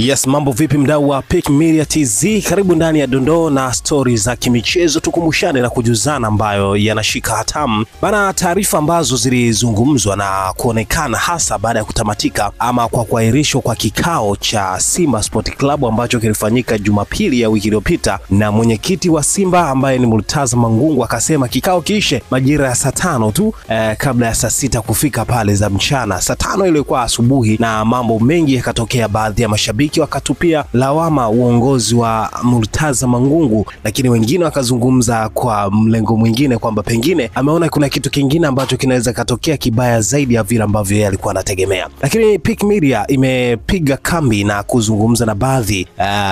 Yes, mambo vipi mdau wa Pick Media TZ? Karibu ndani ya dondoo na stories za kimichezo, tukumbushane na kujuzana ambayo yanashika hatamu. Bana, taarifa ambazo zilizungumzwa na kuonekana hasa baada ya kutamatika ama kwa kuahirishwa kwa kikao cha Simba Sport Club ambacho kilifanyika Jumapili ya wiki iliyopita, na mwenyekiti wa Simba ambaye ni Murtaza Mangungu akasema kikao kiishe majira ya saa 5 tu kabla ya saa 6 kufika pale za mchana. Saa 5 ilikuwa asubuhi na mambo mengi yakatokea. Baadhi ya mashabiki wakatupia lawama uongozi wa Murtaza Mangungu, lakini wengine wakazungumza kwa mlengo mwingine kwamba pengine ameona kuna kitu kingine ambacho kinaweza katokea kibaya zaidi ya vile ambavyo yeye alikuwa anategemea. Lakini Pick Media imepiga kambi na kuzungumza na baadhi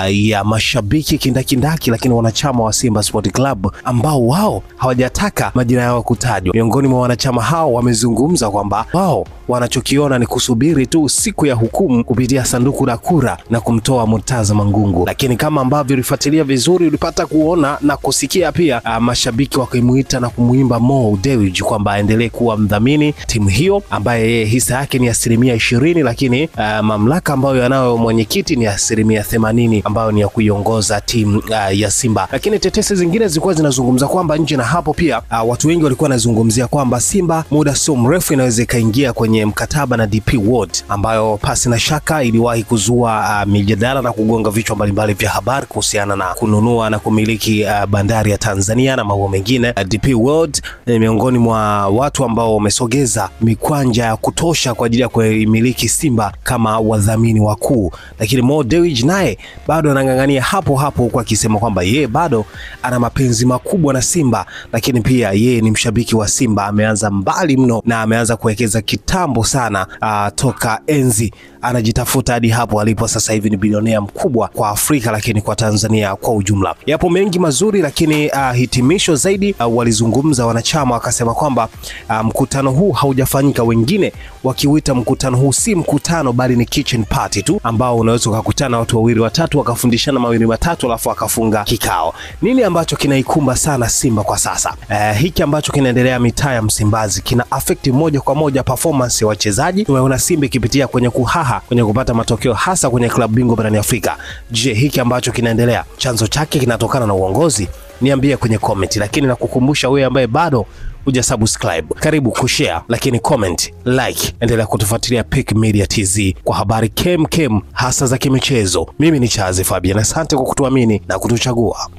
ya mashabiki kindakindaki, lakini wanachama wa Simba Sport Club ambao wao hawajataka majina yao kutajwa. Miongoni mwa wanachama hao wamezungumza kwamba wao wanachokiona ni kusubiri tu siku ya hukumu kupitia sanduku la kura na kumtoa Murtaza Mangungu. Lakini kama ambavyo ulifuatilia vizuri, ulipata kuona na kusikia pia mashabiki wakimuita na kumuimba Mo Dewji kwamba aendelee kuwa mdhamini timu hiyo ambaye hisa yake ni 20%, lakini mamlaka ambayo yanayo mwenyekiti ni 80% ambayo ni ya kuiongoza timu ya Simba. Lakini tetesi zingine zilikuwa zinazungumza kwamba nje na hapo pia watu wengi walikuwa wanazungumzia kwamba Simba muda sio mrefu inaweza kaingia kwenye mkataba na DP World, ambayo pasi na shaka iliwahi kuzua mijadala na kugonga vichwa mbalimbali vya habari kuhusiana na kununua na kumiliki bandari ya Tanzania na mambo mengine. DP World ni miongoni mwa watu ambao wamesogeza mikwanja ya kutosha kwa ajili ya kuimiliki Simba kama wadhamini wakuu. Lakini Mo Dewji naye bado anangangania hapo hapo, kwa akisema kwamba yeye bado ana mapenzi makubwa na Simba, lakini pia yeye ni mshabiki wa Simba, ameanza mbali mno na ameanza kuwekeza kitambo sana toka enzi anajitafuta hadi hapo alipo sasa hivi. Ni bilionea mkubwa kwa Afrika, lakini kwa Tanzania kwa ujumla. Yapo mengi mazuri, lakini hitimisho zaidi walizungumza wanachama wakasema kwamba mkutano huu haujafanyika, wengine wakiuita mkutano huu si mkutano bali ni kitchen party tu, ambao unaweza kukutana watu wawili watatu wakafundishana mawili matatu alafu akafunga kikao. Nini ambacho kinaikumba sana Simba kwa sasa? Hiki ambacho kinaendelea mitaa ya Msimbazi kina affect moja kwa moja performance ya wachezaji. Tumeona Simba ikipitia kwenye kuhaha kwenye kupata matokeo hasa kwenye klabu bingwa barani Afrika. Je, hiki ambacho kinaendelea chanzo chake kinatokana na uongozi? Niambie kwenye comment, lakini nakukumbusha wewe ambaye bado hujasubscribe, karibu kushare, lakini comment, like. Endelea kutufuatilia Pick Media TZ kwa habari kem hasa za kimichezo. Mimi ni Chazi Fabian, asante kwa kutuamini na kutuchagua.